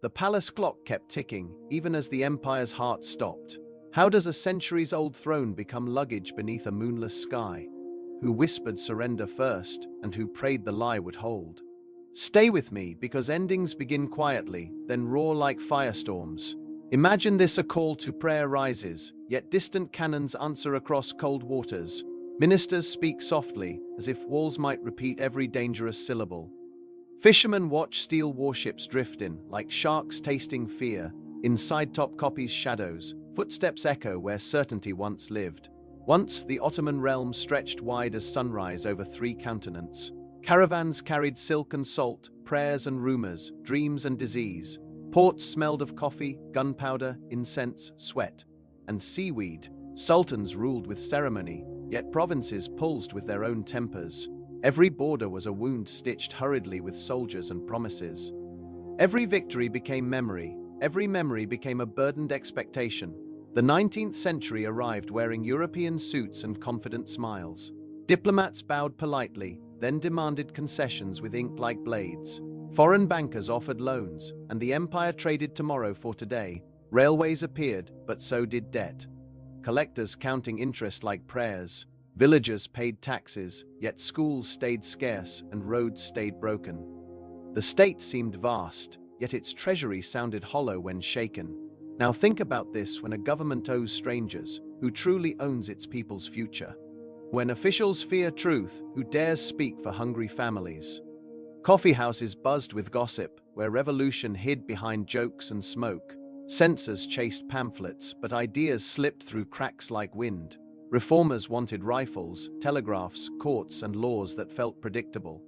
The palace clock kept ticking, even as the empire's heart stopped. How does a centuries-old throne become luggage beneath a moonless sky? Who whispered surrender first, and who prayed the lie would hold? Stay with me, because endings begin quietly, then roar like firestorms. Imagine this: a call to prayer rises, yet distant cannons answer across cold waters. Ministers speak softly, as if walls might repeat every dangerous syllable. Fishermen watch steel warships drift in, like sharks tasting fear. Inside top copies shadows, footsteps echo where certainty once lived. Once, the Ottoman realm stretched wide as sunrise over 3 continents. Caravans carried silk and salt, prayers and rumors, dreams and disease. Ports smelled of coffee, gunpowder, incense, sweat, and seaweed. Sultans ruled with ceremony, yet provinces pulsed with their own tempers. Every border was a wound stitched hurriedly with soldiers and promises. Every victory became memory, every memory became a burdened expectation. The 19th century arrived wearing European suits and confident smiles. Diplomats bowed politely, then demanded concessions with ink like blades. Foreign bankers offered loans, and the empire traded tomorrow for today. Railways appeared, but so did debt. Collectors counting interest like prayers. Villagers paid taxes, yet schools stayed scarce and roads stayed broken. The state seemed vast, yet its treasury sounded hollow when shaken. Now think about this: when a government owes strangers, who truly owns its people's future? When officials fear truth, who dares speak for hungry families? Coffeehouses buzzed with gossip, where revolution hid behind jokes and smoke. Censors chased pamphlets, but ideas slipped through cracks like wind. Reformers wanted rifles, telegraphs, courts, and laws that felt predictable.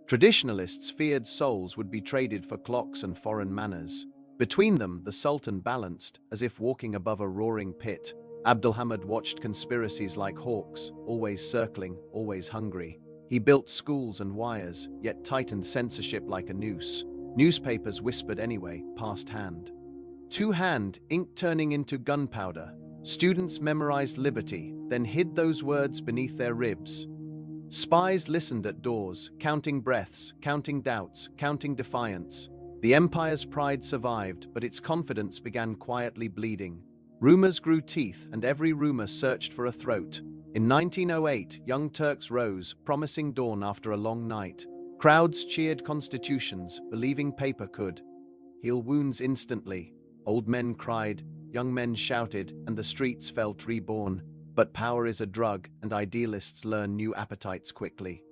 Traditionalists feared souls would be traded for clocks and foreign manners. Between them, the Sultan balanced, as if walking above a roaring pit. Abdulhamid watched conspiracies like hawks, always circling, always hungry. He built schools and wires, yet tightened censorship like a noose. Newspapers whispered anyway, past hand. To hand, ink turning into gunpowder. Students memorized liberty, then hid those words beneath their ribs. Spies listened at doors, counting breaths, counting doubts, counting defiance. The empire's pride survived, but its confidence began quietly bleeding. Rumors grew teeth, and every rumor searched for a throat. In 1908, young Turks rose, promising dawn after a long night. Crowds cheered constitutions, believing paper could heal wounds instantly. Old men cried, young men shouted, and the streets felt reborn. But power is a drug, and idealists learn new appetites quickly.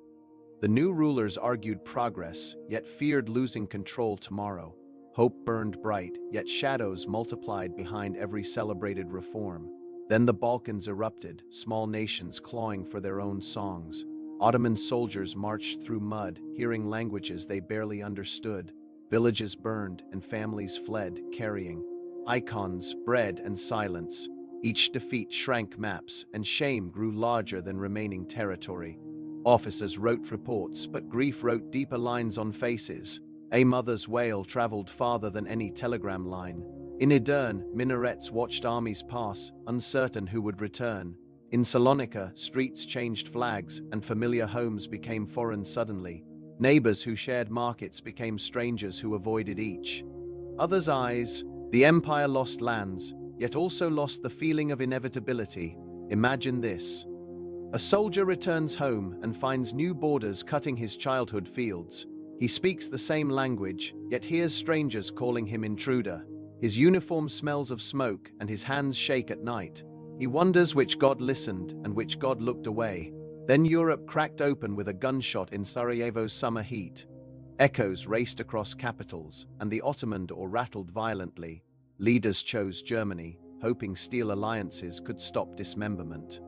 The new rulers argued progress, yet feared losing control tomorrow. Hope burned bright, yet shadows multiplied behind every celebrated reform. Then the Balkans erupted, small nations clawing for their own songs. Ottoman soldiers marched through mud, hearing languages they barely understood. Villages burned, and families fled, carrying icons, bread, and silence. Each defeat shrank maps, and shame grew larger than remaining territory. Officers wrote reports, but grief wrote deeper lines on faces. A mother's wail traveled farther than any telegram line. In Edirne, minarets watched armies pass, uncertain who would return. In Salonika, streets changed flags, and familiar homes became foreign suddenly. Neighbors who shared markets became strangers who avoided each other's eyes. The empire lost lands, yet also lost the feeling of inevitability. Imagine this. A soldier returns home and finds new borders cutting his childhood fields. He speaks the same language, yet hears strangers calling him intruder. His uniform smells of smoke, and his hands shake at night. He wonders which god listened and which god looked away. Then Europe cracked open with a gunshot in Sarajevo's summer heat. Echoes raced across capitals, and the Ottoman door rattled violently. Leaders chose Germany, hoping steel alliances could stop dismemberment.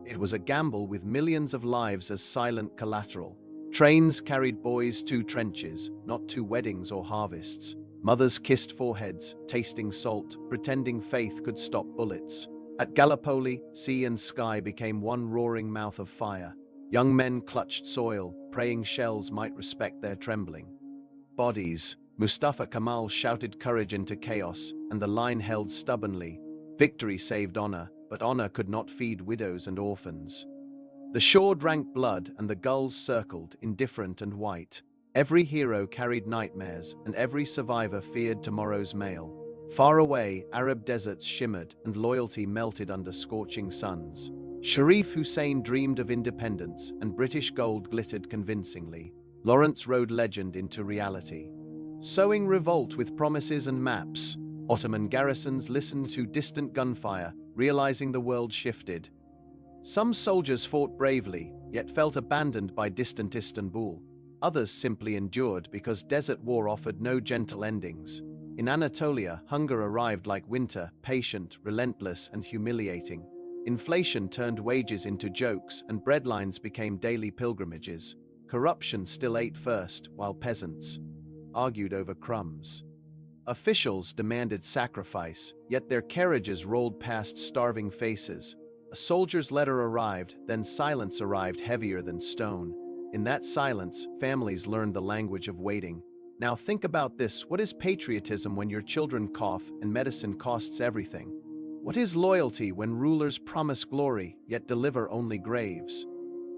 It was a gamble with millions of lives as silent collateral. Trains carried boys to trenches, not to weddings or harvests. Mothers kissed foreheads, tasting salt, pretending faith could stop bullets. At Gallipoli, sea and sky became one roaring mouth of fire. Young men clutched soil, praying shells might respect their trembling bodies. Mustafa Kemal shouted courage into chaos, and the line held stubbornly. Victory saved honor, but honor could not feed widows and orphans. The shore drank blood, and the gulls circled, indifferent and white. Every hero carried nightmares, and every survivor feared tomorrow's mail. Far away, Arab deserts shimmered, and loyalty melted under scorching suns. Sharif Hussein dreamed of independence, and British gold glittered convincingly. Lawrence rode legend into reality. Sowing revolt with promises and maps, Ottoman garrisons listened to distant gunfire, realizing the world shifted. Some soldiers fought bravely, yet felt abandoned by distant Istanbul. Others simply endured because desert war offered no gentle endings. In Anatolia, hunger arrived like winter, patient, relentless, and humiliating. Inflation turned wages into jokes, and breadlines became daily pilgrimages. Corruption still ate first, while peasants argued over crumbs. Officials demanded sacrifice, yet their carriages rolled past starving faces. A soldier's letter arrived, then silence arrived heavier than stone. In that silence, families learned the language of waiting. Now think about this: what is patriotism when your children cough and medicine costs everything? What is loyalty when rulers promise glory, yet deliver only graves?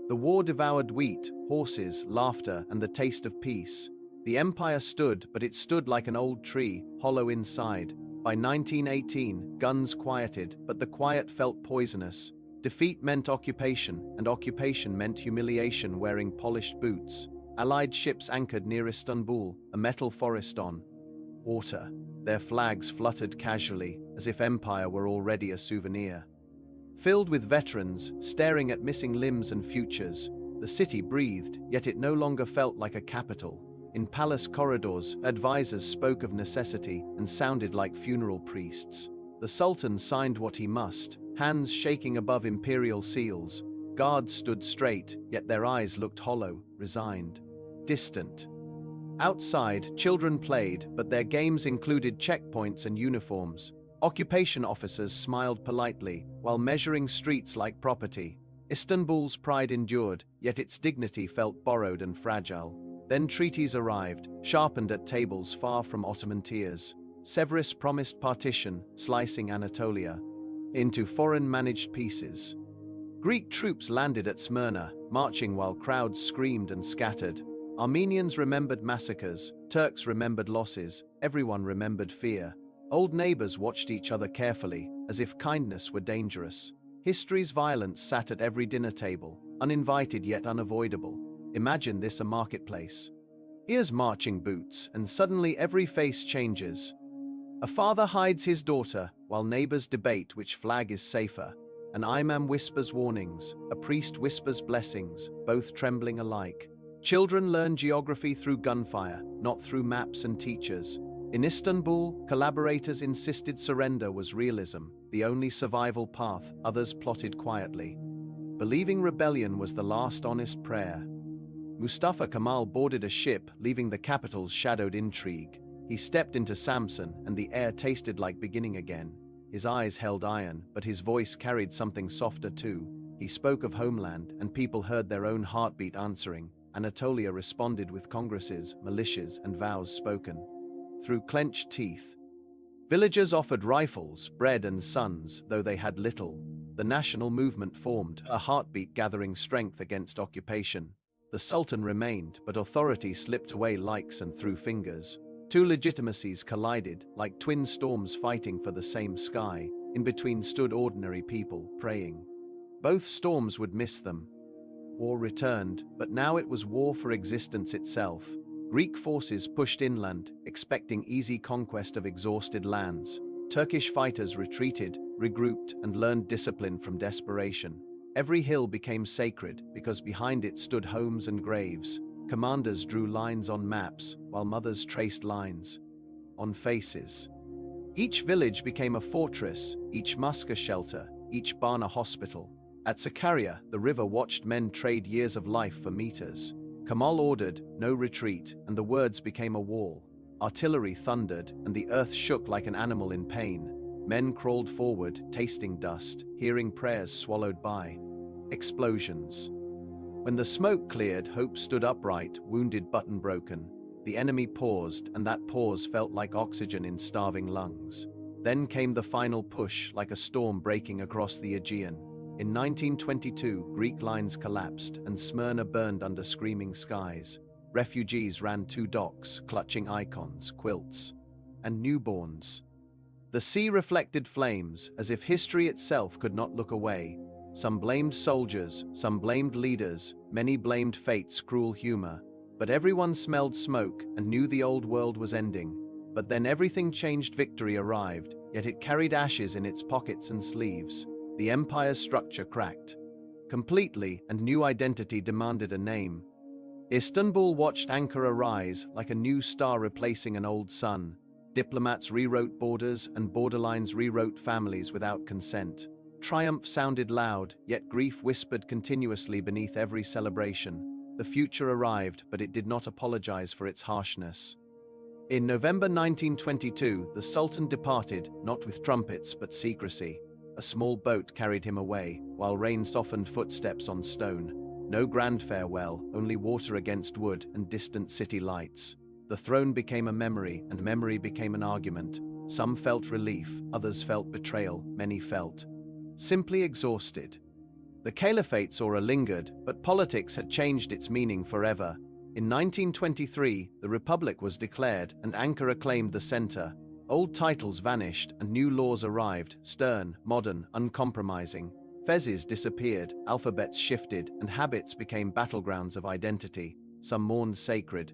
The war devoured wheat, horses, laughter, and the taste of peace. The empire stood, but it stood like an old tree, hollow inside. By 1918, guns quieted, but the quiet felt poisonous. Defeat meant occupation, and occupation meant humiliation wearing polished boots. Allied ships anchored near Istanbul, a metal forest on water. Their flags fluttered casually, as if empire were already a souvenir. Filled with veterans, staring at missing limbs and futures, the city breathed, yet it no longer felt like a capital. In palace corridors, advisors spoke of necessity and sounded like funeral priests. The Sultan signed what he must, hands shaking above imperial seals. Guards stood straight, yet their eyes looked hollow, resigned, distant. Outside, children played, but their games included checkpoints and uniforms. Occupation officers smiled politely, while measuring streets like property. Istanbul's pride endured, yet its dignity felt borrowed and fragile. Then treaties arrived, sharpened at tables far from Ottoman tears. Sevres promised partition, slicing Anatolia into foreign-managed pieces. Greek troops landed at Smyrna, marching while crowds screamed and scattered. Armenians remembered massacres, Turks remembered losses, everyone remembered fear. Old neighbors watched each other carefully, as if kindness were dangerous. History's violence sat at every dinner table, uninvited yet unavoidable. Imagine this: a marketplace. Here's marching boots, and suddenly every face changes. A father hides his daughter, while neighbors debate which flag is safer. An imam whispers warnings, a priest whispers blessings, both trembling alike. Children learn geography through gunfire, not through maps and teachers. In Istanbul, collaborators insisted surrender was realism, the only survival path. Others plotted quietly, believing rebellion was the last honest prayer. Mustafa Kemal boarded a ship, leaving the capital's shadowed intrigue. He stepped into Samsun, and the air tasted like beginning again. His eyes held iron, but his voice carried something softer too. He spoke of homeland, and people heard their own heartbeat answering. Anatolia responded with congresses, militias, and vows spoken through clenched teeth. Villagers offered rifles, bread, and sons, though they had little. The national movement formed, a heartbeat gathering strength against occupation. The Sultan remained, but authority slipped away likes and through fingers. Two legitimacies collided, like twin storms fighting for the same sky. In between stood ordinary people, praying. Both storms would miss them. War returned, but now it was war for existence itself. Greek forces pushed inland, expecting easy conquest of exhausted lands. Turkish fighters retreated, regrouped, and learned discipline from desperation. Every hill became sacred, because behind it stood homes and graves. Commanders drew lines on maps, while mothers traced lines on faces. Each village became a fortress, each mosque a shelter, each barn a hospital. At Sakarya, the river watched men trade years of life for meters. Kemal ordered, no retreat, and the words became a wall. Artillery thundered, and the earth shook like an animal in pain. Men crawled forward, tasting dust, hearing prayers swallowed by explosions. When the smoke cleared, hope stood upright, wounded but unbroken. The enemy paused, and that pause felt like oxygen in starving lungs. Then came the final push, like a storm breaking across the Aegean. In 1922, Greek lines collapsed, and Smyrna burned under screaming skies. refugees ran to docks, clutching icons, quilts, and newborns. The sea reflected flames, as if history itself could not look away. Some blamed soldiers, some blamed leaders, many blamed fate's cruel humor. But everyone smelled smoke and knew the old world was ending. But then everything changed. Victory arrived, yet it carried ashes in its pockets and sleeves. The empire's structure cracked completely, and new identity demanded a name. Istanbul watched Ankara rise like a new star replacing an old sun. Diplomats rewrote borders, and borderlines rewrote families without consent. Triumph sounded loud, yet grief whispered continuously beneath every celebration. The future arrived, but it did not apologize for its harshness. In November 1922, the Sultan departed, not with trumpets but secrecy. A small boat carried him away, while rain softened footsteps on stone. No grand farewell, only water against wood and distant city lights. The throne became a memory, and memory became an argument. Some felt relief, others felt betrayal, many felt simply exhausted. The caliphate's aura lingered, but politics had changed its meaning forever. In 1923, the Republic was declared, and Ankara claimed the center. Old titles vanished, and new laws arrived, stern, modern, uncompromising. Fezzes disappeared, alphabets shifted, and habits became battlegrounds of identity. Some mourned sacred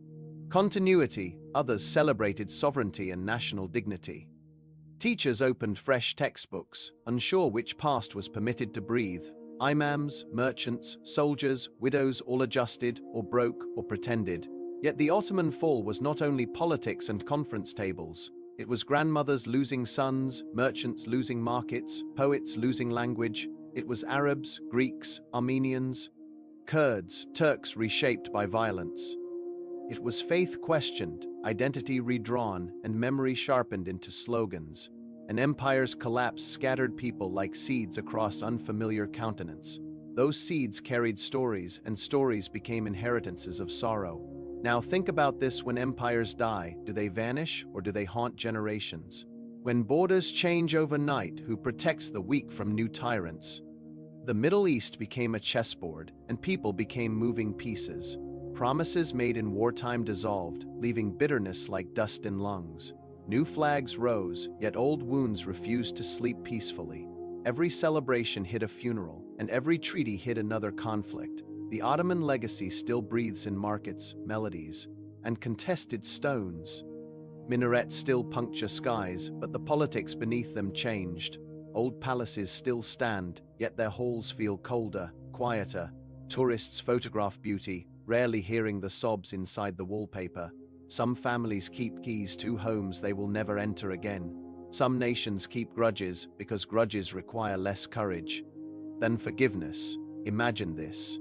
continuity, others celebrated sovereignty and national dignity. Teachers opened fresh textbooks, unsure which past was permitted to breathe. Imams, merchants, soldiers, widows all adjusted, or broke, or pretended. Yet the Ottoman fall was not only politics and conference tables. It was grandmothers losing sons, merchants losing markets, poets losing language. It was Arabs, Greeks, Armenians, Kurds, Turks reshaped by violence. It was faith questioned, identity redrawn, and memory sharpened into slogans. An empire's collapse scattered people like seeds across unfamiliar continents. Those seeds carried stories, and stories became inheritances of sorrow. Now think about this: when empires die, do they vanish or do they haunt generations? When borders change overnight, who protects the weak from new tyrants? The Middle East became a chessboard, and people became moving pieces. Promises made in wartime dissolved, leaving bitterness like dust in lungs. New flags rose, yet old wounds refused to sleep peacefully. Every celebration hid a funeral, and every treaty hid another conflict. The Ottoman legacy still breathes in markets, melodies, and contested stones. Minarets still puncture skies, but the politics beneath them changed. Old palaces still stand, yet their halls feel colder, quieter. Tourists photograph beauty, rarely hearing the sobs inside the wallpaper. Some families keep keys to homes they will never enter again. Some nations keep grudges because grudges require less courage than forgiveness. Imagine this.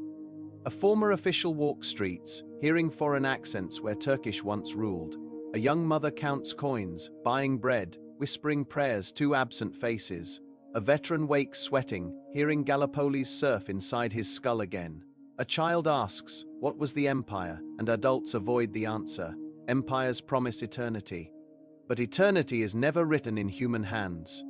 A former official walks streets, hearing foreign accents where Turkish once ruled. A young mother counts coins, buying bread, whispering prayers to absent faces. A veteran wakes sweating, hearing Gallipoli's surf inside his skull again. A child asks, "What was the empire?" and adults avoid the answer. Empires promise eternity. But eternity is never written in human hands.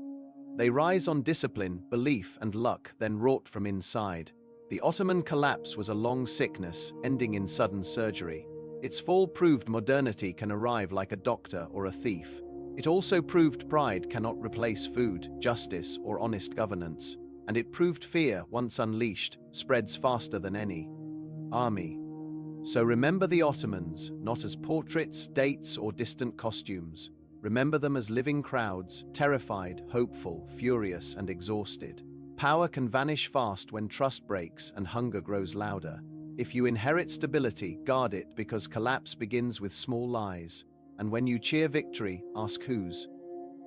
They rise on discipline, belief, and luck, then wrought from inside. The Ottoman collapse was a long sickness, ending in sudden surgery. Its fall proved modernity can arrive like a doctor or a thief. It also proved pride cannot replace food, justice, or honest governance. And it proved fear, once unleashed, spreads faster than any army. So remember the Ottomans, not as portraits, dates, or distant costumes. Remember them as living crowds, terrified, hopeful, furious, and exhausted. Power can vanish fast when trust breaks and hunger grows louder. If you inherit stability, guard it, because collapse begins with small lies. And when you cheer victory, ask whose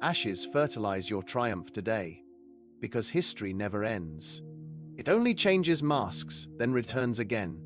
ashes fertilize your triumph today. Because history never ends. It only changes masks, then returns again.